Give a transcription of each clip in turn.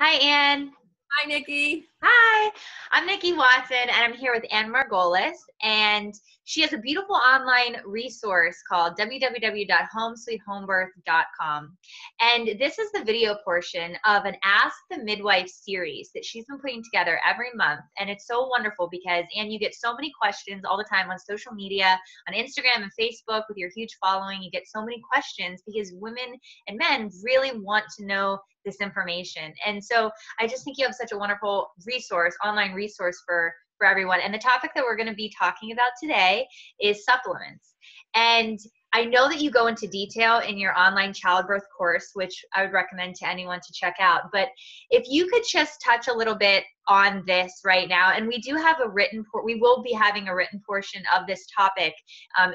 Hi, Anne. Hi, Nikki. Hi, I'm Nikki Watson, and I'm here with Anne Margolis, and she has a beautiful online resource called www.homesweethomebirth.com. And this is the video portion of an Ask the Midwife series that she's been putting together every month. And it's so wonderful because, Anne, you get so many questions all the time on social media, on Instagram and Facebook with your huge following. You get so many questions because women and men really want to know this information. And so I just think you have such a wonderful resource, online resource for everyone. And the topic that we're going to be talking about today is supplements. And I know that you go into detail in your online childbirth course, which I would recommend to anyone to check out. But if you could just touch a little bit on this right now, and we do have a written, we will be having a written portion of this topic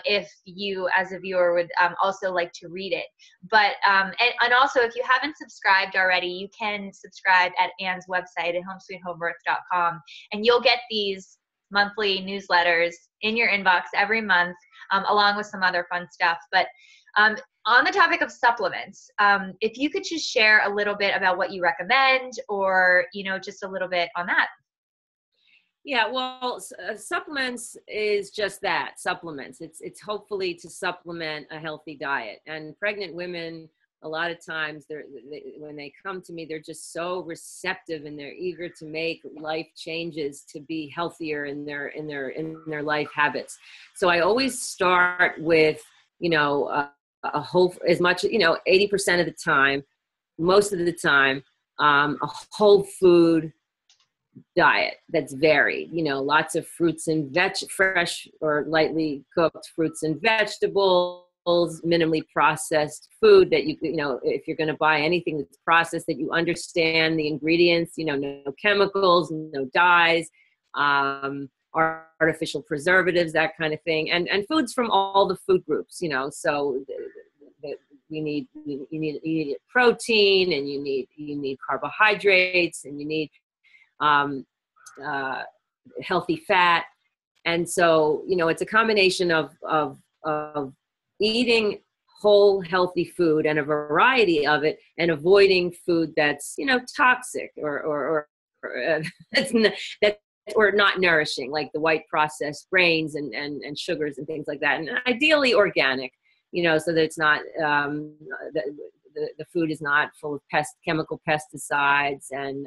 if you as a viewer would also like to read it. But, and also if you haven't subscribed already, you can subscribe at Anne's website at homesweethomebirth.com, and you'll get these monthly newsletters in your inbox every month, along with some other fun stuff. But on the topic of supplements, if you could just share a little bit about what you recommend, or just a little bit on that. Yeah, well, supplements is just that, supplements. It's hopefully to supplement a healthy diet. And pregnant women, a lot of times, when they come to me, they're just so receptive and they're eager to make life changes to be healthier in their life habits. So I always start with, a whole, as much, 80% of the time, most of the time, a whole food diet that's varied, lots of fruits and fresh or lightly cooked fruits and vegetables, minimally processed food that if you're going to buy anything that's processed, that you understand the ingredients, no chemicals, no dyes, artificial preservatives, that kind of thing, and foods from all the food groups, so you need protein, and you need carbohydrates, and you need healthy fat. And so, it's a combination of eating whole healthy food and a variety of it, and avoiding food that's, toxic or or not nourishing, like the white processed grains and sugars and things like that. And ideally organic, so that it's not, the food is not full of chemical pesticides, and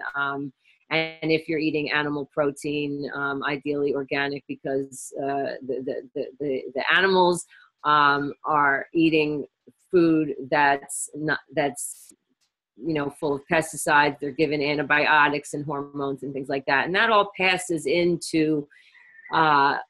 if you're eating animal protein, ideally organic, because the animals are eating food that's full of pesticides. They're given antibiotics and hormones and things like that, and that all passes into the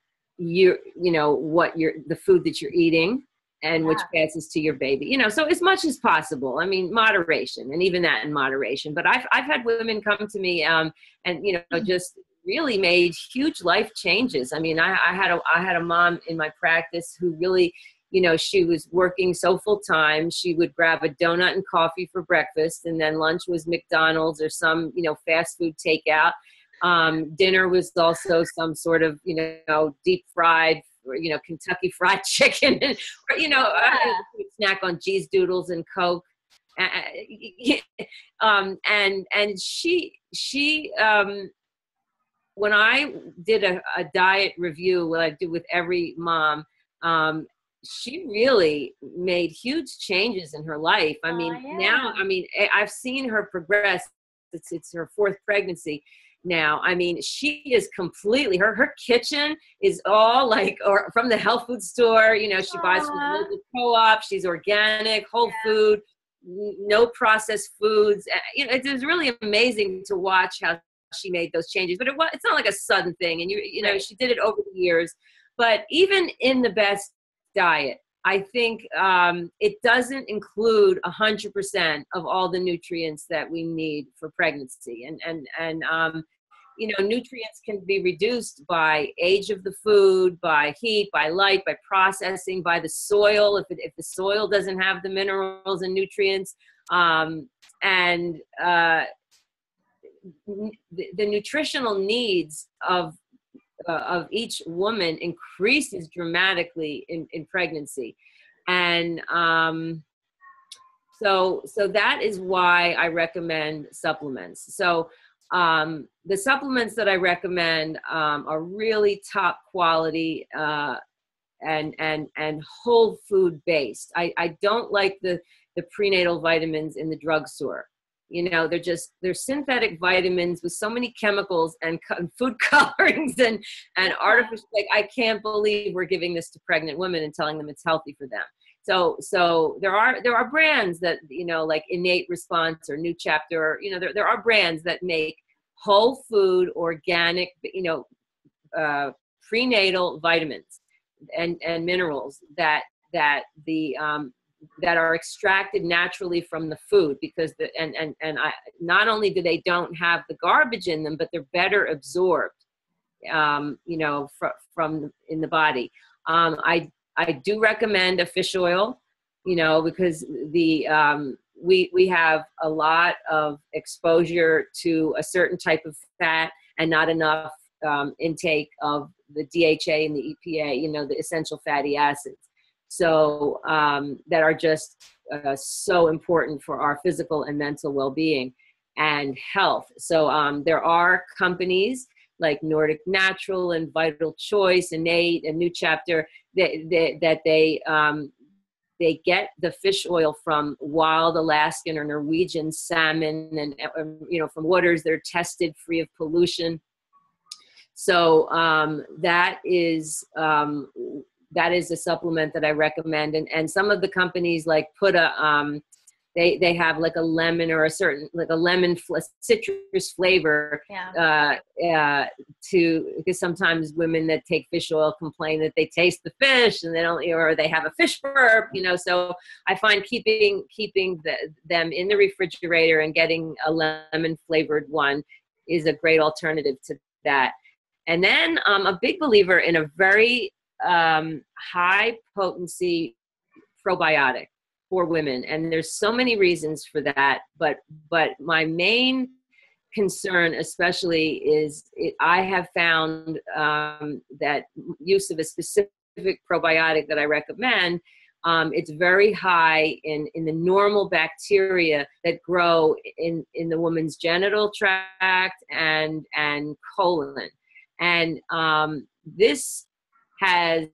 food that you're eating, and which passes to your baby, so as much as possible. I mean, moderation, and even that in moderation. But I've had women come to me, and, just really made huge life changes. I mean, I had a mom in my practice who really, she was working so full time. She would grab a donut and coffee for breakfast, and then lunch was McDonald's or some, fast food takeout. Dinner was also some sort of, deep fried, or, Kentucky Fried Chicken, or, snack on cheese doodles and Coke. And she when I did a diet review, what I do with every mom, she really made huge changes in her life. I mean, now, I've seen her progress. It's her fourth pregnancy now. I mean, she is completely, her kitchen is all like, or from the health food store, she buys from the local co-op. She's organic, whole food, no processed foods. It was really amazing to watch how she made those changes, but it's not like a sudden thing. And right. She did it over the years. But even in the best diet, I think it doesn't include 100% of all the nutrients that we need for pregnancy. And nutrients can be reduced by age of the food, by heat, by light, by processing, by the soil, if the soil doesn't have the minerals and nutrients. The nutritional needs of each woman increases dramatically in pregnancy. And So that is why I recommend supplements. So the supplements that I recommend are really top quality and whole food based. I don't like the prenatal vitamins in the drugstore. You know, they're synthetic vitamins with so many chemicals and food colorings and artificial. Like, I can't believe we're giving this to pregnant women and telling them it's healthy for them. So there are brands that, you know, like Innate Response or New Chapter, you know, there are brands that make whole food, organic, you know, prenatal vitamins and minerals that are extracted naturally from the food, because not only do they don't have the garbage in them, but they're better absorbed, you know, from in the body. I do recommend a fish oil, you know, because we have a lot of exposure to a certain type of fat and not enough intake of the DHA and the EPA, you know, the essential fatty acids. So that are just so important for our physical and mental well-being and health. So there are companies like Nordic Natural and Vital Choice, Innate, and New Chapter that they get the fish oil from wild Alaskan or Norwegian salmon, and you know, from waters that are tested free of pollution. So that is a supplement that I recommend. And some of the companies like they have like a lemon or a certain, like a lemon citrus flavor, because sometimes women that take fish oil complain that they taste the fish and they don't, or they have a fish burp, you know. So I find keeping them in the refrigerator and getting a lemon flavored one is a great alternative to that. And then I'm a big believer in a very high potency probiotic for women, and there's so many reasons for that, but my main concern especially is I have found that use of a specific probiotic that I recommend, it's very high in the normal bacteria that grow in the woman's genital tract and colon, and this has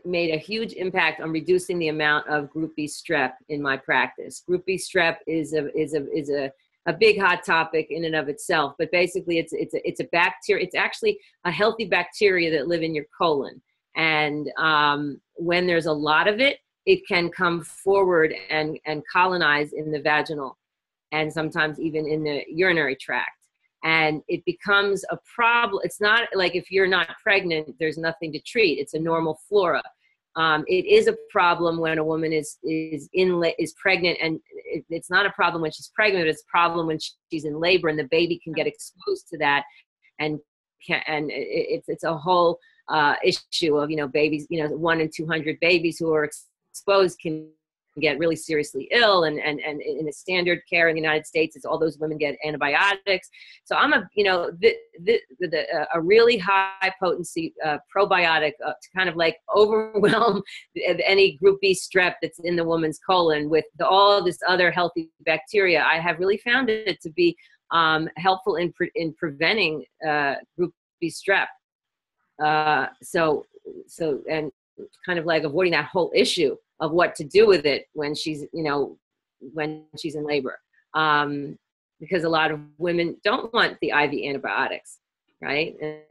made a huge impact on reducing the amount of Group B strep in my practice. Group B strep is a big hot topic in and of itself, but basically it's a bacteria. It's actually a healthy bacteria that live in your colon, and when there's a lot of it, it can come forward and colonize in the vaginal and sometimes even in the urinary tract. And it becomes a problem. It's not like if you're not pregnant, there's nothing to treat. It's a normal flora. It is a problem when a woman is pregnant, and it's not a problem when she's pregnant. It's a problem when she's in labor, and the baby can get exposed to that, and it's a whole issue of, you know, babies. You know, 1 in 200 babies who are exposed can get really seriously ill, and in the standard care in the United States, is all those women get antibiotics. So I'm a really high potency probiotic to kind of like overwhelm any Group B strep that's in the woman's colon with all this other healthy bacteria. I have really found it to be helpful in preventing Group B strep. So and kind of like avoiding that whole issue of what to do with it when she's in labor, because a lot of women don't want the IV antibiotics, right? Or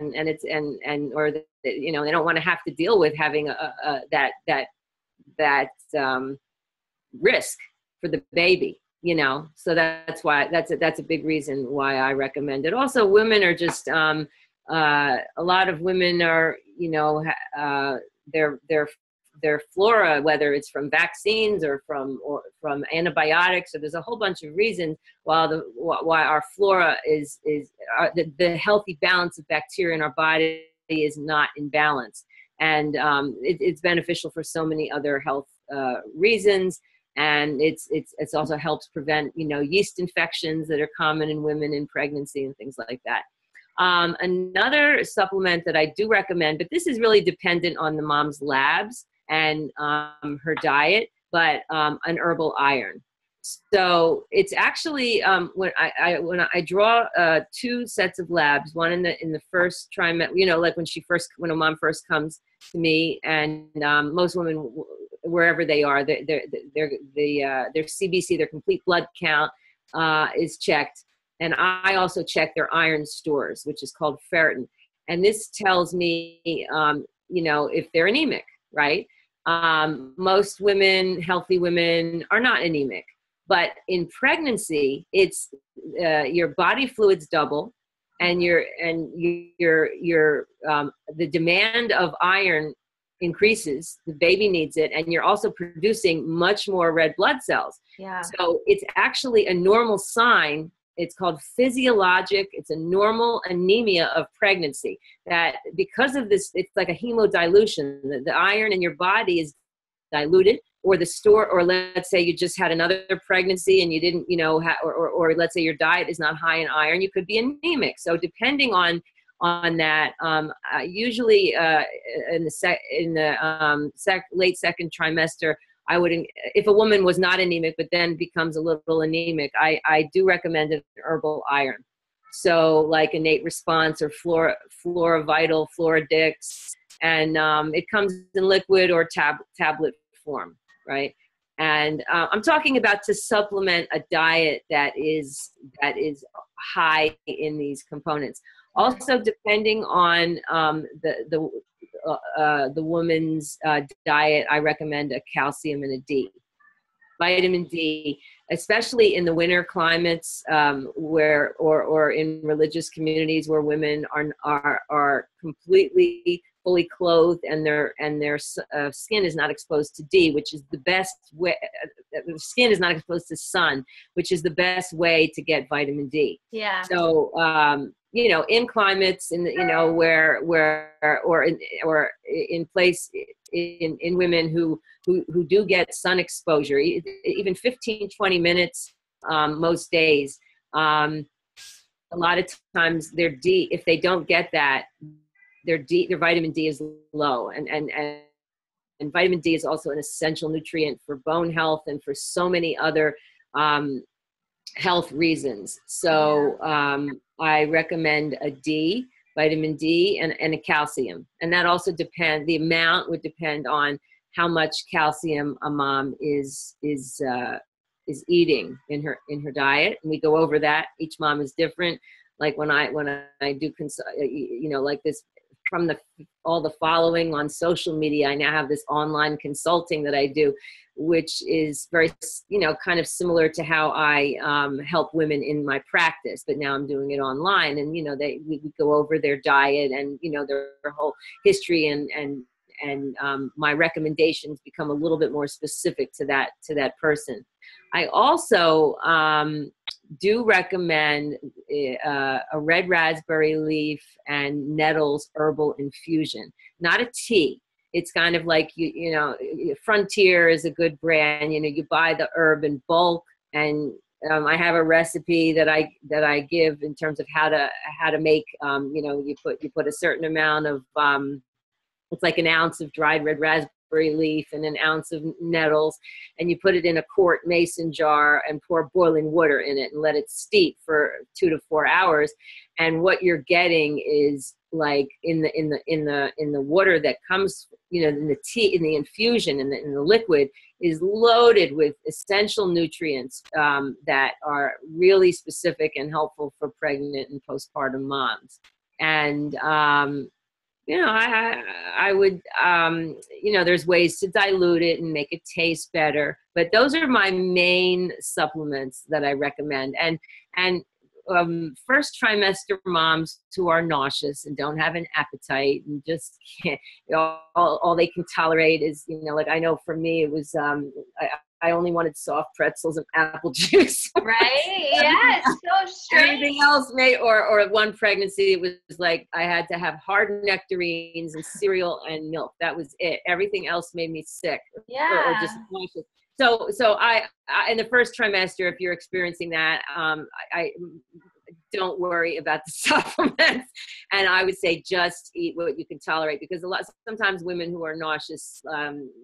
you know, they don't want to have to deal with having that risk for the baby, you know. So that's why that's a big reason why I recommend it. Also, women are just a lot of women are, you know, their flora, whether it's from vaccines or from antibiotics, or there's a whole bunch of reasons why our flora is the healthy balance of bacteria in our body is not in balance, and it's beneficial for so many other health reasons, and it's also helps prevent, you know, yeast infections that are common in women in pregnancy and things like that. Another supplement that I do recommend, but this is really dependent on the mom's labs and her diet, but an herbal iron. So it's actually when I draw 2 sets of labs, one in the first trimester, you know, like when a mom first comes to me, and most women, wherever they are, their CBC, their complete blood count, is checked, and I also check their iron stores, which is called ferritin, and this tells me, you know, if they're anemic, right? Most women, healthy women, are not anemic. But in pregnancy, it's your body fluids double, and the demand of iron increases. The baby needs it, and you're also producing much more red blood cells. Yeah. So it's actually a normal sign. It's called physiologic. It's a normal anemia of pregnancy. That because of this, it's like a hemodilution. The iron in your body is diluted, or the store, or let's say you just had another pregnancy and you didn't, you know, or let's say your diet is not high in iron, you could be anemic. So depending on that, usually in the late second trimester, I would, if a woman was not anemic but then becomes a little anemic, I do recommend an herbal iron. So like Innate Response or Flora Vital, Floradix, and it comes in liquid or tablet form, right? And I'm talking about to supplement a diet that is high in these components. Also, depending on the woman's diet, I recommend a calcium and a D. Vitamin D, especially in the winter climates, where or in religious communities where women are completely fully clothed and their skin is not exposed to D, which is the best way. The skin is not exposed to sun, which is the best way to get vitamin D. Yeah. So you know, in climates, in you know, where in place in women who do get sun exposure, even 15-20 minutes most days, a lot of times their D, if they don't get that, their vitamin D is low, and vitamin D is also an essential nutrient for bone health and for so many other health reasons. So I recommend a D, vitamin D, and a calcium. And that also the amount would depend on how much calcium a mom is eating in her diet. And we go over that. Each mom is different. Like when I do, you know, like this, from all the following on social media, I now have this online consulting that I do, which is very, you know, kind of similar to how I help women in my practice, but now I'm doing it online. And, you know, we go over their diet and, you know, their whole history, and my recommendations become a little bit more specific to that person. I also do recommend a red raspberry leaf and nettles herbal infusion, not a tea. It's kind of like, you know, Frontier is a good brand. You know, you buy the herb in bulk, and I have a recipe that I give in terms of how to make. You know, you put a certain amount of it's like an ounce of dried red raspberry leaf and an ounce of nettles, and you put it in a quart mason jar and pour boiling water in it and let it steep for 2 to 4 hours. And what you're getting is, like, in the water that comes, you know, in the tea, in the infusion, in the liquid, is loaded with essential nutrients that are really specific and helpful for pregnant and postpartum moms. And you know, I would, you know, there's ways to dilute it and make it taste better, but those are my main supplements that I recommend. And first trimester moms who are nauseous and don't have an appetite and just can't, you know, all they can tolerate is, you know, like I know for me, it was, I only wanted soft pretzels and apple juice. Right? Yeah, it's so strange. Everything else or one pregnancy, it was like I had to have hard nectarines and cereal and milk. That was it. Everything else made me sick. Yeah. Or just nauseous. So I in the first trimester, if you're experiencing that, I don't worry about the supplements, and I would say just eat what you can tolerate, because sometimes women who are nauseous,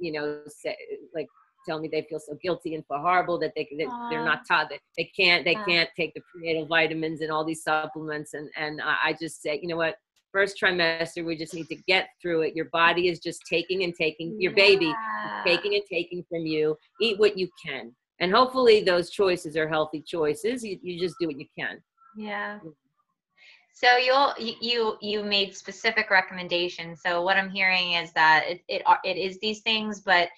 you know, say, like, tell me they feel so guilty and feel horrible that they're not taught that they can't take the prenatal vitamins and all these supplements. And I just say, you know what, first trimester, we just need to get through it. Your body is just taking and taking, your baby is taking and taking from you. Eat what you can. And hopefully those choices are healthy choices. You just do what you can. Yeah. So you made specific recommendations. So what I'm hearing is that it is these things, but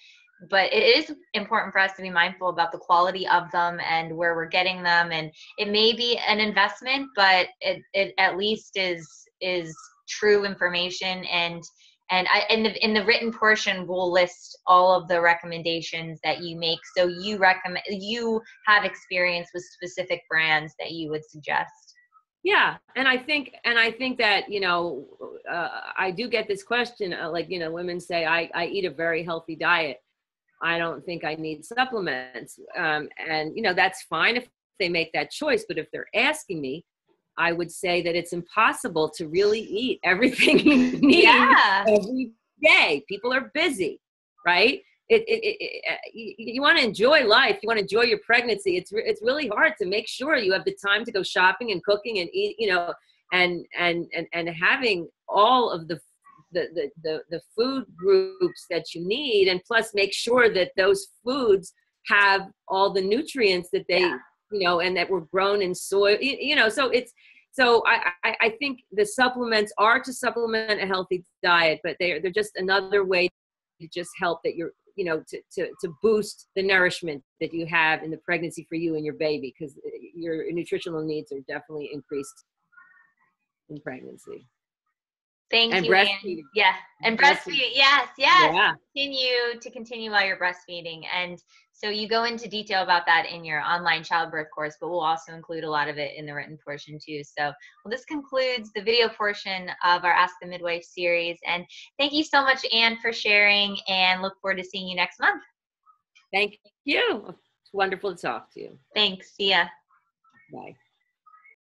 it is important for us to be mindful about the quality of them and where we're getting them. And it may be an investment, but it at least is true information. And in the written portion, we'll list all of the recommendations that you make. So you have experience with specific brands that you would suggest. Yeah. And I think that, I do get this question, women say, I eat a very healthy diet. I don't think I need supplements. And that's fine if they make that choice. But if they're asking me, I would say that it's impossible to really eat everything you need every day. People are busy, right? You want to enjoy life. You want to enjoy your pregnancy. It's really hard to make sure you have the time to go shopping and cooking and eat, and having all of the food groups that you need, and plus make sure that those foods have all the nutrients that they, and that were grown in soil, so I think the supplements are to supplement a healthy diet, but they're just another way to just help that you're, to boost the nourishment that you have in the pregnancy for you and your baby, because your nutritional needs are definitely increased in pregnancy. Thank you, breastfeeding. Yeah. And breastfeeding. Yes. Yeah. Continue while you're breastfeeding. And so you go into detail about that in your online childbirth course, but we'll also include a lot of it in the written portion too. So, well, this concludes the video portion of our Ask the Midwife series. And thank you so much, Anne, for sharing, and look forward to seeing you next month. Thank you. It's wonderful to talk to you. Thanks. See ya. Bye.